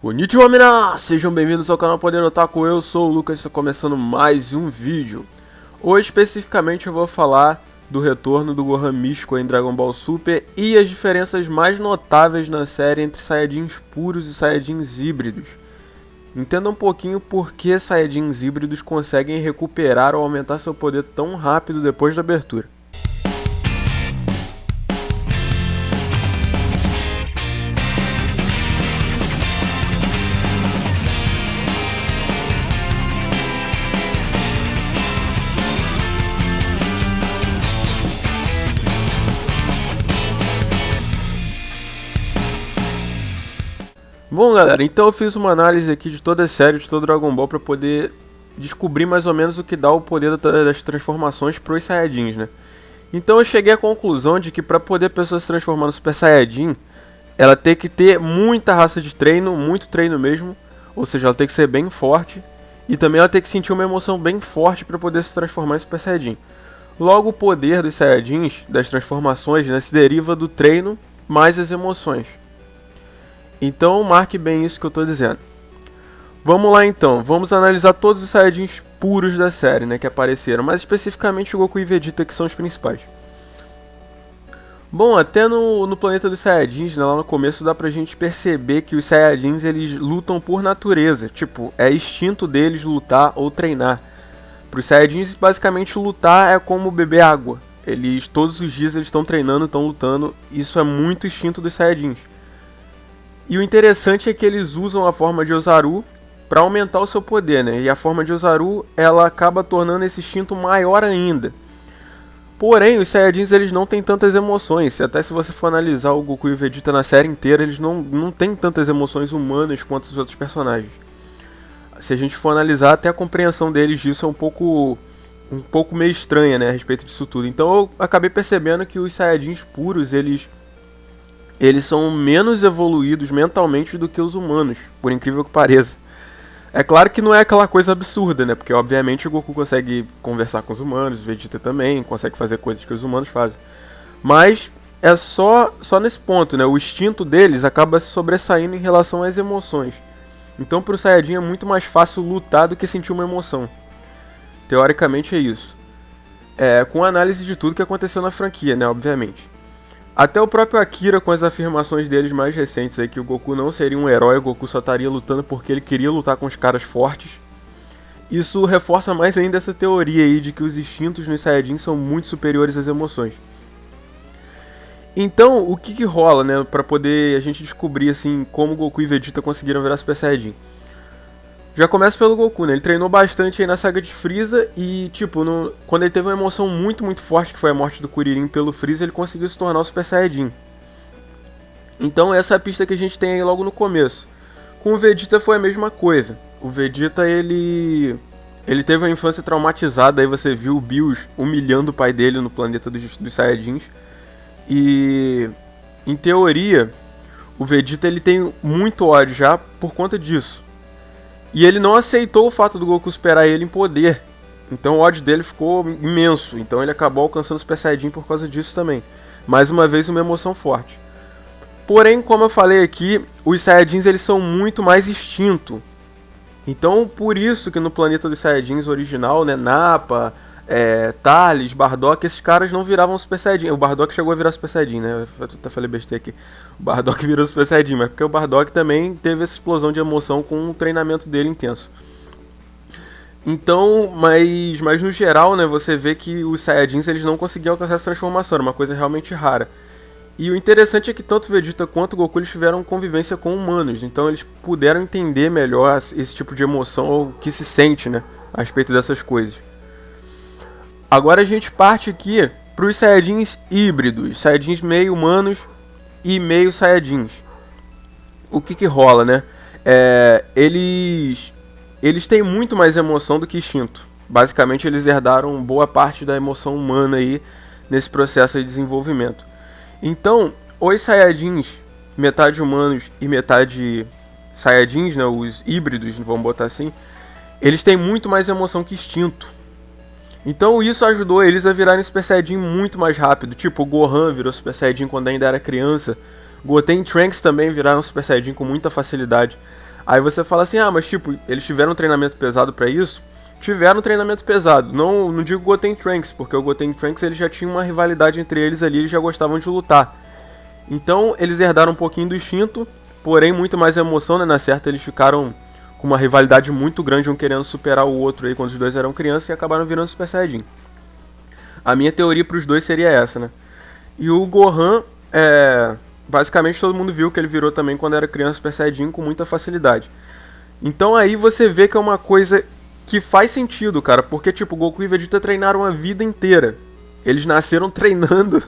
Konnichiwa, mina! Sejam bem-vindos ao canal Poder Otaku, eu sou o Lucas, estou começando mais um vídeo. Hoje, especificamente, eu vou falar do retorno do Gohan místico em Dragon Ball Super e as diferenças mais notáveis na série entre Saiyajins puros e Saiyajins híbridos. Entenda um pouquinho por que Saiyajins híbridos conseguem recuperar ou aumentar seu poder tão rápido depois da abertura. Bom, galera, então eu fiz uma análise aqui de toda a série, de todo Dragon Ball, para poder descobrir mais ou menos o que dá o poder das transformações para os Saiyajins, né? Então eu cheguei à conclusão de que para poder a pessoa se transformar no Super Saiyajin, ela tem que ter muita raça de treino, muito treino mesmo, ou seja, ela tem que ser bem forte, e também ela tem que sentir uma emoção bem forte para poder se transformar em Super Saiyajin. Logo, o poder dos Saiyajins, das transformações, né, se deriva do treino mais as emoções. Então marque bem isso que eu estou dizendo. Vamos lá então, vamos analisar todos os Saiyajins puros da série, né, que apareceram, mas especificamente o Goku e Vegeta, que são os principais. Bom, até no planeta dos Saiyajins, né, lá no começo dá pra gente perceber que os Saiyajins eles lutam por natureza, tipo, é instinto deles lutar ou treinar. Para os Saiyajins, basicamente lutar é como beber água. Eles todos os dias eles estão treinando, estão lutando, isso é muito instinto dos Saiyajins. E o interessante é que eles usam a forma de Ozaru para aumentar o seu poder, né? E a forma de Ozaru, ela acaba tornando esse instinto maior ainda. Porém, os Saiyajins eles não têm tantas emoções. Até se você for analisar o Goku e o Vegeta na série inteira, eles não têm tantas emoções humanas quanto os outros personagens. Se a gente for analisar, até a compreensão deles disso é um pouco meio estranha, né, a respeito disso tudo. Então eu acabei percebendo que os Saiyajins puros, eles são menos evoluídos mentalmente do que os humanos, por incrível que pareça. É claro que não é aquela coisa absurda, né? Porque obviamente o Goku consegue conversar com os humanos, o Vegeta também consegue fazer coisas que os humanos fazem. Mas é só nesse ponto, né? O instinto deles acaba se sobressaindo em relação às emoções. Então pro Saiyajin é muito mais fácil lutar do que sentir uma emoção. Teoricamente é isso. Com análise de tudo que aconteceu na franquia, né? Obviamente. Até o próprio Akira, com as afirmações deles mais recentes aí, que o Goku não seria um herói, o Goku só estaria lutando porque ele queria lutar com os caras fortes. Isso reforça mais ainda essa teoria aí de que os instintos nos Saiyajins são muito superiores às emoções. Então, o que rola, né, pra poder a gente descobrir, assim, como Goku e Vegeta conseguiram virar Super Saiyajin? Já começa pelo Goku, né? Ele treinou bastante aí na saga de Freeza e, tipo, quando ele teve uma emoção muito, muito forte, que foi a morte do Kuririn pelo Freeza, ele conseguiu se tornar o Super Saiyajin. Então essa é a pista que a gente tem aí logo no começo. Com o Vegeta foi a mesma coisa. O Vegeta, ele teve uma infância traumatizada, aí você viu o Bills humilhando o pai dele no planeta dos Saiyajins. E, em teoria, o Vegeta ele tem muito ódio já por conta disso. E ele não aceitou o fato do Goku superar ele em poder. Então o ódio dele ficou imenso. Então ele acabou alcançando o Super Saiyajin por causa disso também. Mais uma vez, uma emoção forte. Porém, como eu falei aqui, os Saiyajins eles são muito mais instinto. Então por isso que no planeta dos Saiyajins original, né, Nappa, Thales, Bardock, esses caras não viravam Super Saiyajin. O Bardock chegou a virar Super Saiyajin, né? Eu até falei besteira aqui. O Bardock virou Super Saiyajin, mas porque o Bardock também teve essa explosão de emoção com o treinamento dele intenso. Então, mas no geral, né, você vê que os Saiyajins eles não conseguiam alcançar essa transformação, era uma coisa realmente rara. E o interessante é que tanto o Vegeta quanto o Goku eles tiveram convivência com humanos, então eles puderam entender melhor esse tipo de emoção, ou o que se sente, né, a respeito dessas coisas. Agora a gente parte aqui para os Saiyajins híbridos, Saiyajins meio humanos e meio Saiyajins. O que rola, né? Eles têm muito mais emoção do que instinto. Basicamente eles herdaram boa parte da emoção humana aí nesse processo de desenvolvimento. Então, os Saiyajins, metade humanos e metade Saiyajins, né, os híbridos, vamos botar assim, eles têm muito mais emoção que instinto. Então isso ajudou eles a virarem Super Saiyajin muito mais rápido. Tipo, o Gohan virou Super Saiyajin quando ainda era criança. Goten e Trunks também viraram Super Saiyajin com muita facilidade. Aí você fala assim, ah, mas tipo, eles tiveram um treinamento pesado pra isso? Tiveram um treinamento pesado. Não digo Goten e Trunks, porque o Goten e Trunks eles já tinham uma rivalidade entre eles ali, eles já gostavam de lutar. Então eles herdaram um pouquinho do instinto, porém muito mais emoção, né? Na certa eles ficaram com uma rivalidade muito grande, um querendo superar o outro aí quando os dois eram crianças e acabaram virando Super Saiyajin. A minha teoria pros dois seria essa, né? E o Gohan, basicamente todo mundo viu que ele virou também quando era criança Super Saiyajin com muita facilidade. Então aí você vê que é uma coisa que faz sentido, cara, porque tipo, Goku e Vegeta treinaram a vida inteira. Eles nasceram treinando,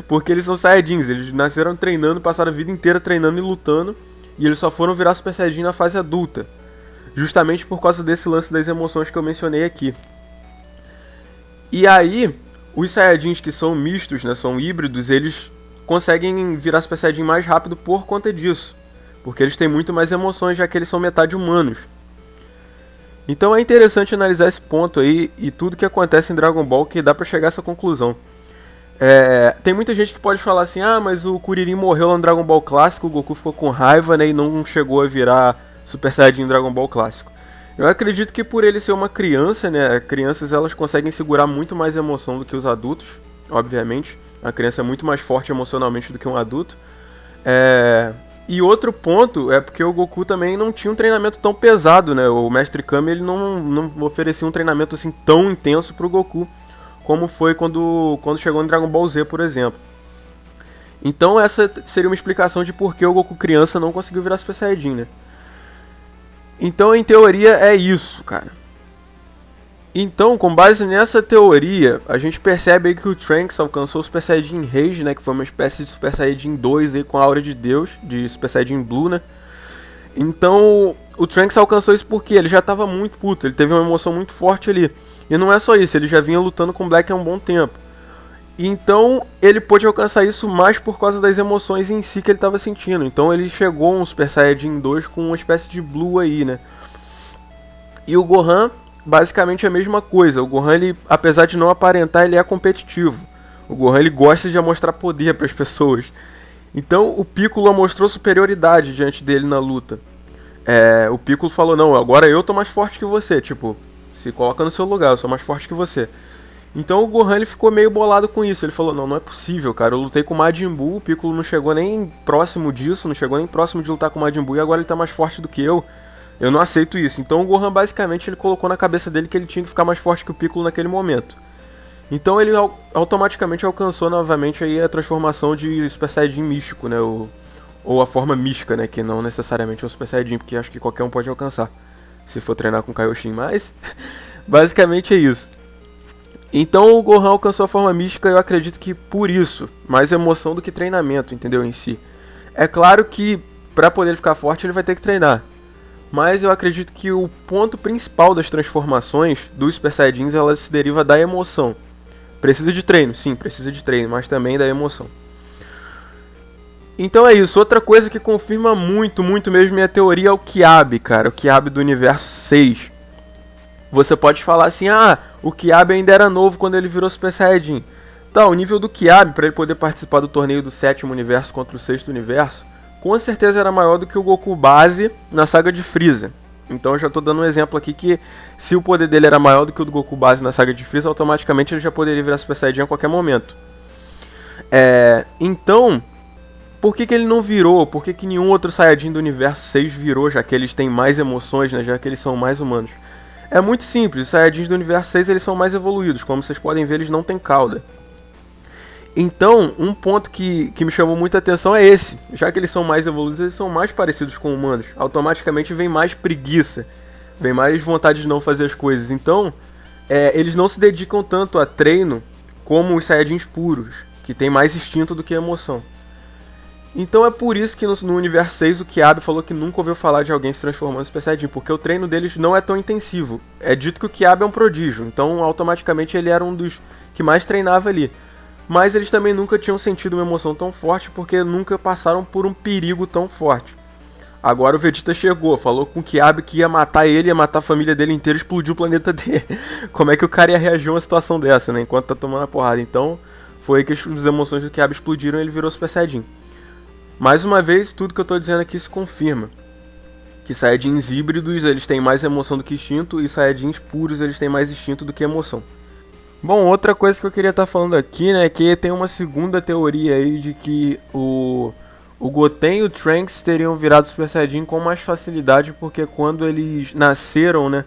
porque eles são Saiyajins, eles nasceram treinando, passaram a vida inteira treinando e lutando, e eles só foram virar Super Saiyajin na fase adulta. Justamente por causa desse lance das emoções que eu mencionei aqui. E aí, os Saiyajins que são mistos, né, são híbridos, eles conseguem virar Super Saiyajin mais rápido por conta disso. Porque eles têm muito mais emoções, já que eles são metade humanos. Então é interessante analisar esse ponto aí e tudo que acontece em Dragon Ball que dá pra chegar a essa conclusão. Tem muita gente que pode falar assim, ah, mas o Kuririn morreu lá no Dragon Ball Clássico, o Goku ficou com raiva, né, e não chegou a virar Super Saiyajin em Dragon Ball Clássico. Eu acredito que por ele ser uma criança, né, crianças elas conseguem segurar muito mais emoção do que os adultos, obviamente. A criança é muito mais forte emocionalmente do que um adulto. E outro ponto é porque o Goku também não tinha um treinamento tão pesado, né? O Mestre Kami ele não oferecia um treinamento assim tão intenso pro Goku, como foi quando chegou no Dragon Ball Z, por exemplo. Então essa seria uma explicação de por que o Goku criança não conseguiu virar Super Saiyajin, né? Então, em teoria, é isso, cara. Então, com base nessa teoria, a gente percebe aí que o Trunks alcançou o Super Saiyajin Rage, né? Que foi uma espécie de Super Saiyajin 2 aí com a aura de Deus, de Super Saiyajin Blue, né? Então, o Trunks alcançou isso porque ele já estava muito puto, ele teve uma emoção muito forte ali. E não é só isso, ele já vinha lutando com o Black há um bom tempo. Então, ele pôde alcançar isso mais por causa das emoções em si que ele estava sentindo. Então, ele chegou a um Super Saiyajin 2 com uma espécie de Blue aí, né? E o Gohan, basicamente a mesma coisa. O Gohan, ele, apesar de não aparentar, ele é competitivo. O Gohan, ele gosta de mostrar poder para as pessoas. Então, o Piccolo mostrou superioridade diante dele na luta. O Piccolo falou, não, agora eu tô mais forte que você. Tipo, se coloca no seu lugar, eu sou mais forte que você. Então o Gohan ele ficou meio bolado com isso. Ele falou, não é possível, cara. Eu lutei com o Majin Buu, o Piccolo não chegou nem próximo disso, não chegou nem próximo de lutar com o Majin Buu e agora ele tá mais forte do que eu. Eu não aceito isso. Então o Gohan basicamente ele colocou na cabeça dele que ele tinha que ficar mais forte que o Piccolo naquele momento. Então ele automaticamente alcançou novamente aí a transformação de Super Saiyajin místico, né? Ou a forma mística, né? Que não necessariamente é o Super Saiyajin, porque acho que qualquer um pode alcançar. Se for treinar com Kaioshin, mas basicamente é isso. Então o Gohan alcançou a forma mística e eu acredito que por isso, mais emoção do que treinamento, entendeu, em si. É claro que para poder ele ficar forte ele vai ter que treinar. Mas eu acredito que o ponto principal das transformações dos Super Saiyajins ela se deriva da emoção. Precisa de treino, sim, precisa de treino, mas também da emoção. Então é isso, outra coisa que confirma muito mesmo minha teoria é o Kiabe, cara, o Kiabe do universo 6. Você pode falar assim, o Kiabe ainda era novo quando ele virou Super Saiyajin. Tá, o nível do Kiabe, para ele poder participar do torneio do 7º universo contra o 6º universo, com certeza era maior do que o Goku base na saga de Freeza. Então eu já tô dando um exemplo aqui que se o poder dele era maior do que o do Goku base na saga de Freeza, automaticamente ele já poderia virar Super Saiyajin a qualquer momento. Então, por que ele não virou? Por que nenhum outro Saiyajin do universo 6 virou, já que eles têm mais emoções, né? Já que eles são mais humanos? É muito simples, os Saiyajins do universo 6 eles são mais evoluídos, como vocês podem ver eles não têm cauda. Então, um ponto que me chamou muita atenção é esse, já que eles são mais evoluídos, eles são mais parecidos com humanos, automaticamente vem mais preguiça, vem mais vontade de não fazer as coisas, então eles não se dedicam tanto a treino como os Saiyajins puros, que tem mais instinto do que emoção. Então é por isso que no universo 6 o Kiabe falou que nunca ouviu falar de alguém se transformando em Super Saiyajin, porque o treino deles não é tão intensivo. É dito que o Kiabe é um prodígio, então automaticamente ele era um dos que mais treinava ali. Mas eles também nunca tinham sentido uma emoção tão forte, porque nunca passaram por um perigo tão forte. Agora o Vegeta chegou, falou com o Kiabe que ia matar ele, ia matar a família dele inteira e explodir o planeta dele. Como é que o cara ia reagir a uma situação dessa, né, enquanto tá tomando a porrada? Então foi aí que as emoções do Kiabe explodiram e ele virou Super Saiyajin. Mais uma vez, tudo que eu tô dizendo aqui se confirma. Que Saiyajins híbridos, eles têm mais emoção do que instinto, e Saiyajins puros, eles têm mais instinto do que emoção. Bom, outra coisa que eu queria estar falando aqui, né, é que tem uma segunda teoria aí de que o Goten e o Trunks teriam virado Super Saiyajin com mais facilidade, porque quando eles nasceram, né,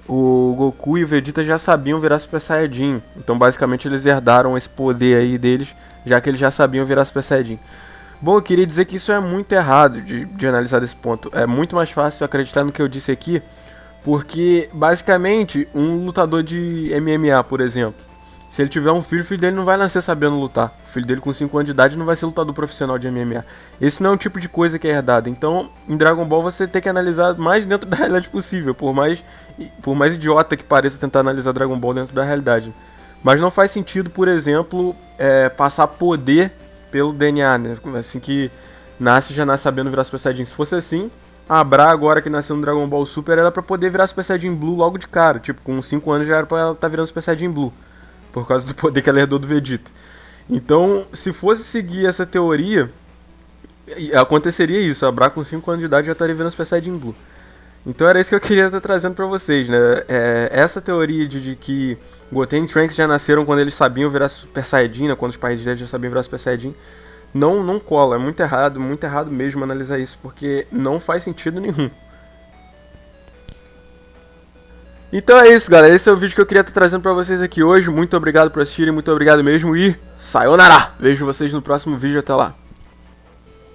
o Goku e o Vegeta já sabiam virar Super Saiyajin. Então, basicamente, eles herdaram esse poder aí deles, já que eles já sabiam virar Super Saiyajin. Bom, eu queria dizer que isso é muito errado de analisar desse ponto. É muito mais fácil acreditar no que eu disse aqui, porque, basicamente, um lutador de MMA, por exemplo, se ele tiver um filho, o filho dele não vai nascer sabendo lutar. O filho dele com 5 anos de idade não vai ser lutador profissional de MMA. Esse não é um tipo de coisa que é herdada. Então, em Dragon Ball você tem que analisar mais dentro da realidade possível, por mais idiota que pareça tentar analisar Dragon Ball dentro da realidade. Mas não faz sentido, por exemplo, passar poder pelo DNA, né? Assim que nasce, já nasce sabendo virar Super Saiyajin. Se fosse assim, a Bra, agora que nasceu no Dragon Ball Super, era pra poder virar Super Saiyajin Blue logo de cara. Tipo, com 5 anos já era pra ela estar virando Super Saiyajin Blue, por causa do poder que ela herdou do Vegeta. Então, se fosse seguir essa teoria, aconteceria isso. A Bra com 5 anos de idade já estaria virando Super Saiyajin Blue. Então era isso que eu queria estar trazendo pra vocês, né? Essa teoria de que Goten e Trunks já nasceram quando eles sabiam virar Super Saiyajin, né? Quando os pais deles já sabiam virar Super Saiyajin, não cola. É muito errado mesmo analisar isso, porque não faz sentido nenhum. Então é isso, galera. Esse é o vídeo que eu queria estar trazendo pra vocês aqui hoje. Muito obrigado por assistirem, muito obrigado mesmo e sayonara! Vejo vocês no próximo vídeo, até lá.